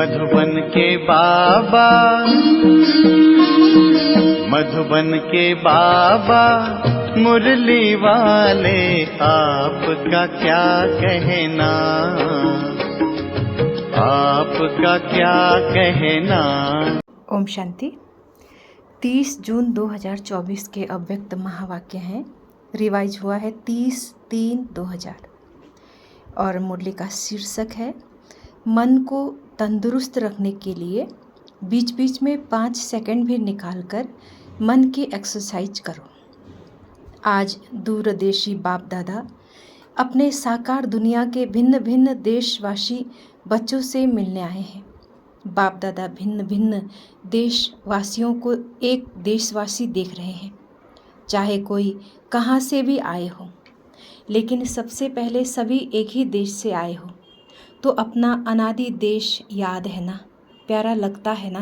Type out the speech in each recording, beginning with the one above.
मधुबन के बाबा, मधुबन के बाबा मुरली वाले, आपका क्या कहना, आपका क्या कहना। ओम शांति। 30 जून 2024 के अव्यक्त महावाक्य हैं। रिवाइज हुआ है 30/3/2000 और मुरली का शीर्षक है मन को तंदुरुस्त रखने के लिए बीच बीच में 5 सेकंड भी निकालकर मन की एक्सरसाइज करो। आज दूरदेशी बाप दादा अपने साकार दुनिया के भिन्न भिन्न देशवासी बच्चों से मिलने आए हैं। बाप दादा भिन्न भिन्न देशवासियों को एक देशवासी देख रहे हैं, चाहे कोई कहाँ से भी आए हो, लेकिन सबसे पहले सभी एक ही देश से आए हो तो अपना अनादि देश याद है ना, प्यारा लगता है ना।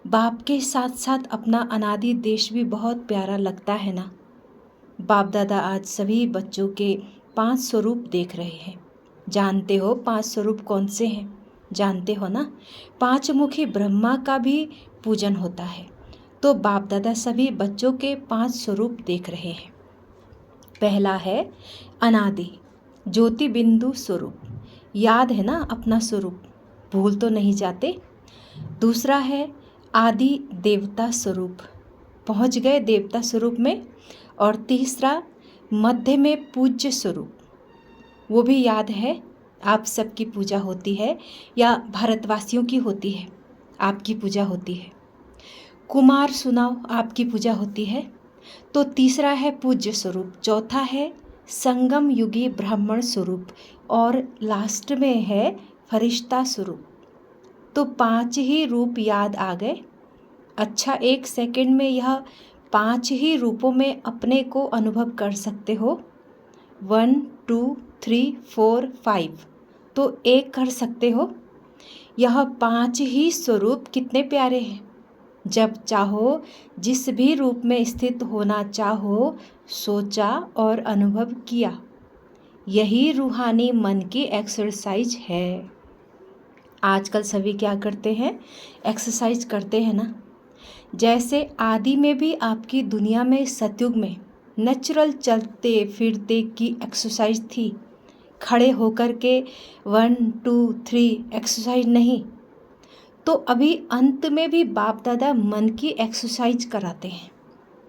बाप के साथ साथ अपना अनादि देश भी बहुत प्यारा लगता है ना। बाप दादा आज सभी बच्चों के 5 स्वरूप देख रहे हैं। जानते हो 5 स्वरूप कौन से हैं? जानते हो ना, 5 मुखी ब्रह्मा का भी पूजन होता है। तो बाप दादा सभी बच्चों के 5 स्वरूप देख रहे हैं। पहला है अनादि ज्योति बिंदु स्वरूप, याद है ना अपना स्वरूप, भूल तो नहीं जाते। दूसरा है आदि देवता स्वरूप, पहुंच गए देवता स्वरूप में। और तीसरा मध्य में पूज्य स्वरूप, वो भी याद है, आप सबकी पूजा होती है या भारतवासियों की होती है, आपकी पूजा होती है। कुमार सुनाओ, आपकी पूजा होती है। तो तीसरा है पूज्य स्वरूप, चौथा है संगम युगी ब्राह्मण स्वरूप और लास्ट में है फरिश्ता स्वरूप। तो 5 ही रूप याद आ गए। अच्छा, 1 सेकंड में यह 5 ही रूपों में अपने को अनुभव कर सकते हो। 1 2 3 4 5 तो 1 कर सकते हो। यह 5 ही स्वरूप कितने प्यारे हैं। जब चाहो जिस भी रूप में स्थित होना चाहो, सोचा और अनुभव किया। यही रूहानी मन की एक्सरसाइज है। आजकल सभी क्या करते हैं? एक्सरसाइज करते हैं ना। जैसे आदि में भी आपकी दुनिया में सतयुग में नेचुरल चलते फिरते की एक्सरसाइज थी, खड़े होकर के 1 2 3 एक्सरसाइज नहीं। तो अभी अंत में भी बाप दादा मन की एक्सरसाइज कराते हैं।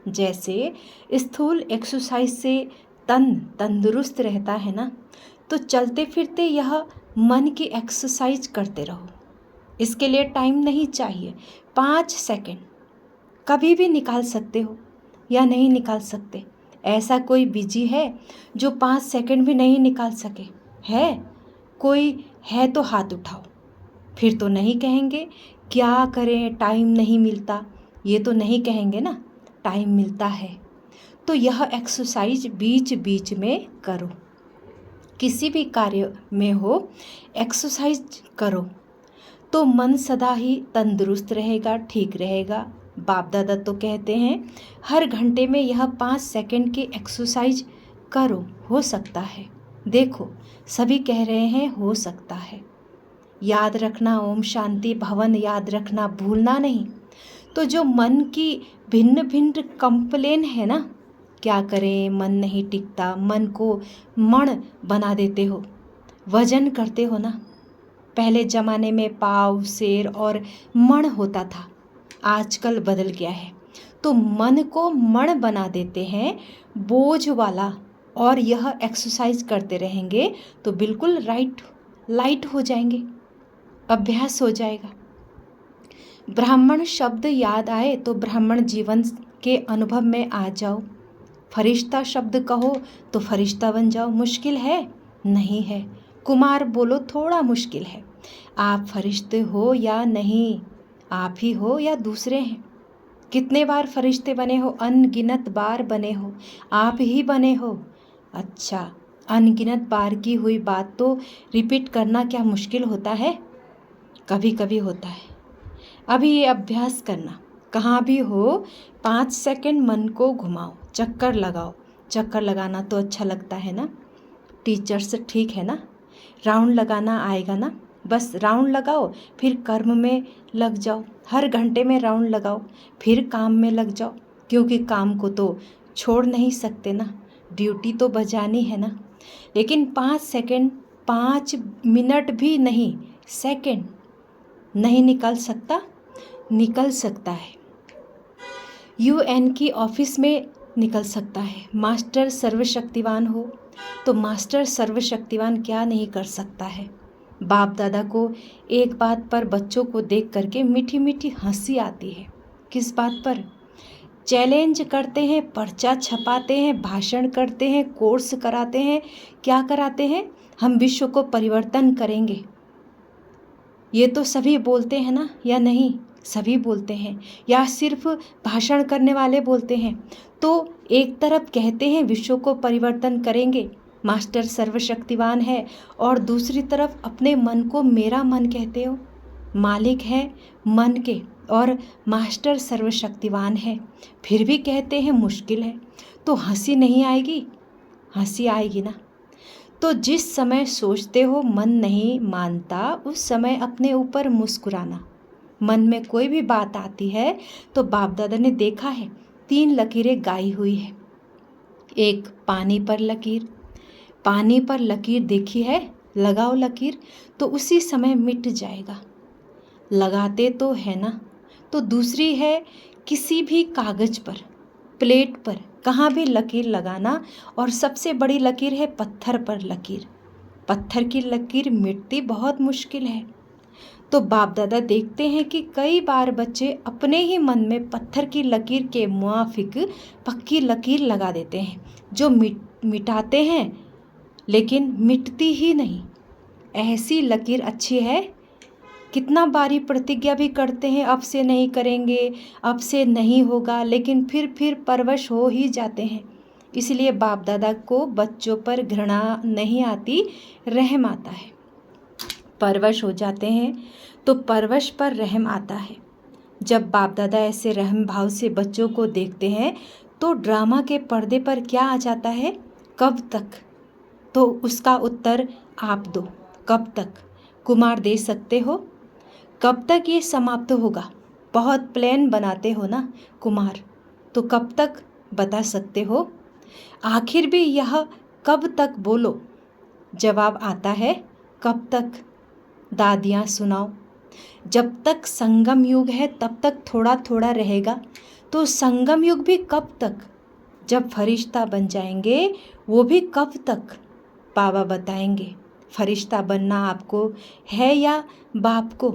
जैसे स्थूल एक्सरसाइज से तन तंदुरुस्त रहता है ना, तो चलते फिरते यह मन की एक्सरसाइज करते रहो। इसके लिए टाइम नहीं चाहिए, 5 सेकंड कभी भी निकाल सकते हो या नहीं निकाल सकते। ऐसा कोई बिजी है जो 5 सेकंड भी नहीं निकाल सके? है कोई? है तो हाथ उठाओ। फिर तो नहीं कहेंगे क्या करें, टाइम नहीं मिलता, ये तो नहीं कहेंगे ना, टाइम मिलता है। तो यह एक्सरसाइज बीच बीच में करो। किसी भी कार्य में हो, एक्सरसाइज करो तो मन सदा ही तंदुरुस्त रहेगा, ठीक रहेगा। बाप दादा तो कहते हैं हर घंटे में यह 5 सेकंड की एक्सरसाइज करो, हो सकता है। देखो सभी कह रहे हैं हो सकता है। याद रखना ओम शांति भवन, याद रखना, भूलना नहीं। तो जो मन की भिन्न भिन्न कंप्लेन है ना, क्या करें, मन नहीं टिकता, मन को मण बना देते हो, वजन करते हो ना। पहले ज़माने में पाव, शेर और मण होता था, आजकल बदल गया है। तो मन को मण बना देते हैं, बोझ वाला। और यह एक्सरसाइज करते रहेंगे तो बिल्कुल लाइट हो जाएंगे, अभ्यास हो जाएगा। ब्राह्मण शब्द याद आए तो ब्राह्मण जीवन के अनुभव में आ जाओ। फरिश्ता शब्द कहो तो फरिश्ता बन जाओ। मुश्किल है? नहीं है। कुमार बोलो थोड़ा मुश्किल है। आप फरिश्ते हो या नहीं, आप ही हो या दूसरे हैं? कितने बार फरिश्ते बने हो? अनगिनत बार बने हो, आप ही बने हो। अच्छा, अनगिनत बार की हुई बात तो रिपीट करना क्या मुश्किल होता है? कभी कभी होता है। अभी ये अभ्यास करना, कहाँ भी हो 5 सेकंड मन को घुमाओ, चक्कर लगाओ। चक्कर लगाना तो अच्छा लगता है ना। टीचर्स ठीक है ना, राउंड लगाना आएगा ना। बस राउंड लगाओ, फिर कर्म में लग जाओ, हर घंटे में राउंड लगाओ, फिर काम में लग जाओ, क्योंकि काम को तो छोड़ नहीं सकते ना, ड्यूटी तो बजानी है ना। लेकिन 5 सेकंड, 5 मिनट भी नहीं, सेकंड नहीं निकल सकता, निकल सकता है। UN की ऑफिस में निकल सकता है। मास्टर सर्वशक्तिवान हो तो मास्टर सर्वशक्तिवान क्या नहीं कर सकता है। बाप दादा को एक बात पर बच्चों को देख करके मीठी मीठी हंसी आती है। किस बात पर? चैलेंज करते हैं, पर्चा छपाते हैं, भाषण करते हैं, कोर्स कराते हैं, क्या कराते हैं? हम विश्व को परिवर्तन करेंगे। ये तो सभी बोलते हैं ना, या नहीं? सभी बोलते हैं, या सिर्फ भाषण करने वाले बोलते हैं? तो एक तरफ कहते हैं विश्व को परिवर्तन करेंगे, मास्टर सर्वशक्तिवान है, और दूसरी तरफ अपने मन को मेरा मन कहते हो। मालिक है मन के और मास्टर सर्वशक्तिवान है, फिर भी कहते हैं मुश्किल है। तो हंसी नहीं आएगी? हंसी आएगी ना। तो जिस समय सोचते हो मन नहीं मानता, उस समय अपने ऊपर मुस्कुराना। मन में कोई भी बात आती है तो बाप दादा ने देखा है 3 लकीरें गाई हुई है। एक पानी पर लकीर, पानी पर लकीर देखी है, लगाओ लकीर तो उसी समय मिट जाएगा, लगाते तो है ना। तो दूसरी है किसी भी कागज़ पर, प्लेट पर, कहाँ भी लकीर लगाना। और सबसे बड़ी लकीर है पत्थर पर लकीर। पत्थर की लकीर मिटती बहुत मुश्किल है। तो बाप दादा देखते हैं कि कई बार बच्चे अपने ही मन में पत्थर की लकीर के मुआफिक पक्की लकीर लगा देते हैं, जो मिटाते हैं लेकिन मिटती ही नहीं। ऐसी लकीर अच्छी है, कितना बारी प्रतिज्ञा भी करते हैं अब से नहीं करेंगे, अब से नहीं होगा, लेकिन फिर परवश हो ही जाते हैं। इसलिए बाप दादा को बच्चों पर घृणा नहीं आती, रहम आता है। परवश हो जाते हैं तो परवश पर रहम आता है। जब बाप दादा ऐसे रहम भाव से बच्चों को देखते हैं तो ड्रामा के पर्दे पर क्या आ जाता है? कब तक? तो उसका उत्तर आप दो। कब तक? कुमार दे सकते हो? कब तक ये समाप्त होगा? बहुत प्लान बनाते हो ना कुमार, तो कब तक बता सकते हो? आखिर भी यह कब तक बोलो। जवाब आता है कब तक। दादियाँ सुनाओ। जब तक संगम युग है तब तक थोड़ा थोड़ा रहेगा, तो संगम युग भी कब तक? जब फरिश्ता बन जाएंगे वो भी कब तक? बाबा बताएंगे। फरिश्ता बनना आपको है या बाप को?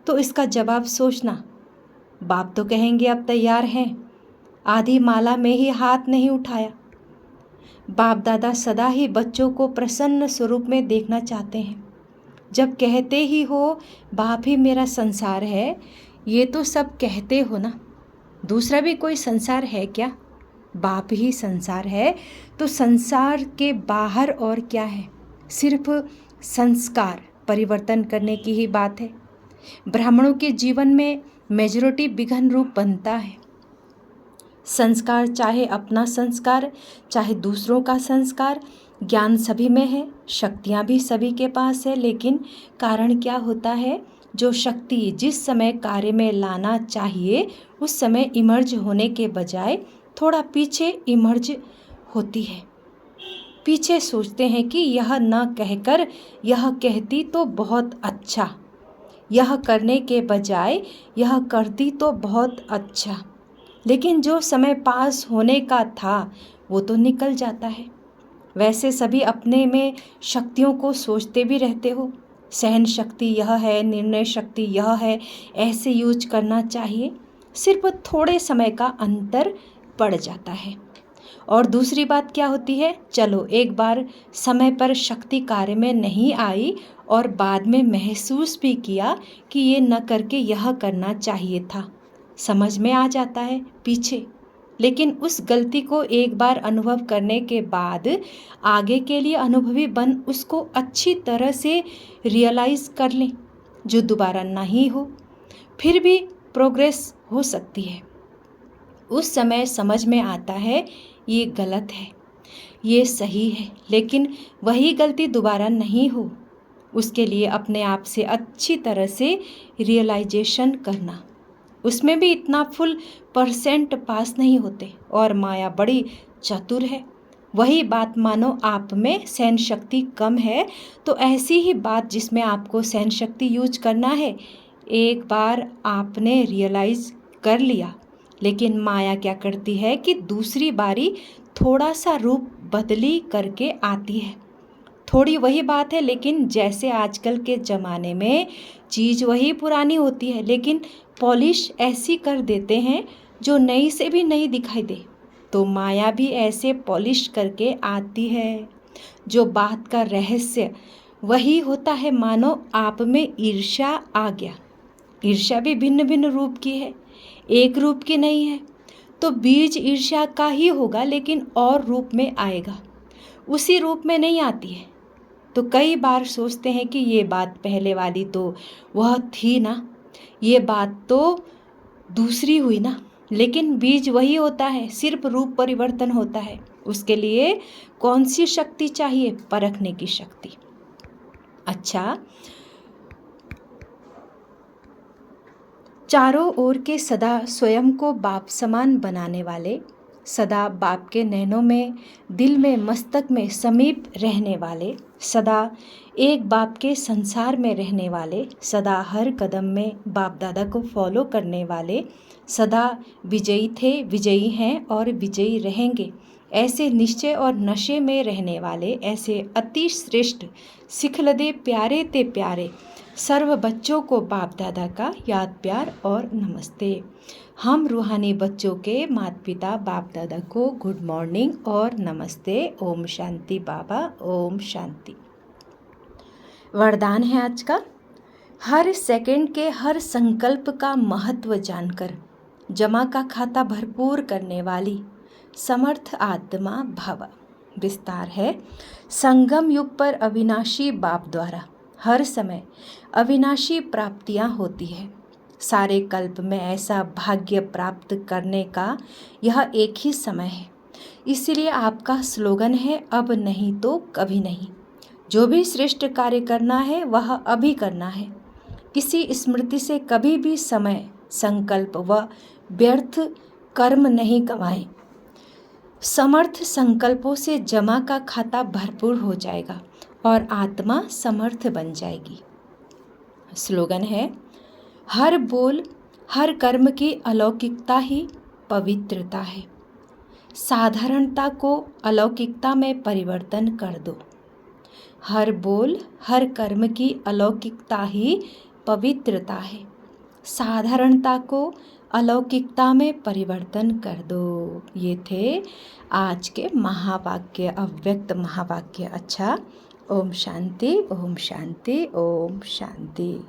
तो इसका जवाब सोचना। बाप तो कहेंगे अब तैयार हैं, आधी माला में ही हाथ नहीं उठाया। बाप दादा सदा ही बच्चों को प्रसन्न स्वरूप में देखना चाहते हैं। जब कहते ही हो बाप ही मेरा संसार है, ये तो सब कहते हो ना, दूसरा भी कोई संसार है क्या? बाप ही संसार है। तो संसार के बाहर और क्या है? सिर्फ संस्कार परिवर्तन करने की ही बात है। ब्राह्मणों के जीवन में मेजॉरिटी विघन रूप बनता है। संस्कार, चाहे अपना संस्कार चाहे दूसरों का संस्कार, ज्ञान सभी में है, शक्तियाँ भी सभी के पास है, लेकिन कारण क्या होता है? जो शक्ति जिस समय कार्य में लाना चाहिए उस समय इमर्ज होने के बजाय थोड़ा पीछे इमर्ज होती है। पीछे सोचते हैं कि यह न कहकर यह कहती तो बहुत अच्छा, यह करने के बजाय यह करती तो बहुत अच्छा, लेकिन जो समय पास होने का था वो तो निकल जाता है। वैसे सभी अपने में शक्तियों को सोचते भी रहते हो, सहन शक्ति यह है, निर्णय शक्ति यह है, ऐसे यूज करना चाहिए। सिर्फ थोड़े समय का अंतर पड़ जाता है। और दूसरी बात क्या होती है? चलो एक बार समय पर शक्ति कार्य में नहीं आई और बाद में महसूस भी किया कि ये न करके यह करना चाहिए था, समझ में आ जाता है पीछे। लेकिन उस गलती को एक बार अनुभव करने के बाद आगे के लिए अनुभवी बन उसको अच्छी तरह से रियलाइज़ कर लें, जो दोबारा नहीं हो। फिर भी प्रोग्रेस हो सकती है। उस समय समझ में आता है ये गलत है, ये सही है, लेकिन वही गलती दोबारा नहीं हो। उसके लिए अपने आप से अच्छी तरह से रियलाइजेशन करना। उसमें भी इतना फुल परसेंट पास नहीं होते। और माया बड़ी चतुर है। वही बात मानो आप में सहन शक्ति कम है, तो ऐसी ही बात जिसमें आपको सहन शक्ति यूज करना है, एक बार आपने रियलाइज कर लिया, लेकिन माया क्या करती है कि दूसरी बारी थोड़ा सा रूप बदली करके आती है। थोड़ी वही बात है, लेकिन जैसे आजकल के ज़माने में चीज़ वही पुरानी होती है, लेकिन पॉलिश ऐसी कर देते हैं जो नई से भी नई दिखाई दे। तो माया भी ऐसे पॉलिश करके आती है। जो बात का रहस्य वही होता है, मानो आप में ईर्ष्या आ गया। ईर्ष्या भी भिन्न भिन्न रूप की है, एक रूप की नहीं है। तो बीज ईर्ष्या का ही होगा, लेकिन और रूप में आएगा, उसी रूप में नहीं आती है। तो कई बार सोचते हैं कि ये बात पहले वाली तो वह थी ना, ये बात तो दूसरी हुई ना, लेकिन बीज वही होता है, सिर्फ रूप परिवर्तन होता है। उसके लिए कौन सी शक्ति चाहिए? परखने की शक्ति। अच्छा, चारों ओर के सदा स्वयं को बाप समान बनाने वाले, सदा बाप के नैनों में, दिल में, मस्तक में समीप रहने वाले, सदा एक बाप के संसार में रहने वाले, सदा हर कदम में बाप दादा को फॉलो करने वाले, सदा विजयी थे, विजयी हैं और विजयी रहेंगे, ऐसे निश्चय और नशे में रहने वाले, ऐसे अति श्रेष्ठ सिखलदे प्यारे ते प्यारे सर्व बच्चों को बाप दादा का याद प्यार और नमस्ते। हम रूहानी बच्चों के माता पिता बाप दादा को गुड मॉर्निंग और नमस्ते। ओम शांति बाबा, ओम शांति। वरदान है आज का, हर सेकंड के हर संकल्प का महत्व जानकर जमा का खाता भरपूर करने वाली समर्थ आत्मा भव। विस्तार है, संगम युग पर अविनाशी बाप द्वारा हर समय अविनाशी प्राप्तियां होती है। सारे कल्प में ऐसा भाग्य प्राप्त करने का यह एक ही समय है। इसलिए आपका स्लोगन है, अब नहीं तो कभी नहीं। जो भी श्रेष्ठ कार्य करना है वह अभी करना है। किसी स्मृति से कभी भी समय, संकल्प व व्यर्थ कर्म नहीं गंवाएं। समर्थ संकल्पों से जमा का खाता भरपूर हो जाएगा और आत्मा समर्थ बन जाएगी। स्लोगन है, हर बोल हर कर्म की अलौकिकता ही पवित्रता है। साधारणता को अलौकिकता में परिवर्तन कर दो। हर बोल हर कर्म की अलौकिकता ही पवित्रता है। साधारणता को अलौकिकता में परिवर्तन कर दो। ये थे आज के महावाक्य, अव्यक्त महावाक्य। अच्छा, ओम शांति, ओम शांति, ओम शांति।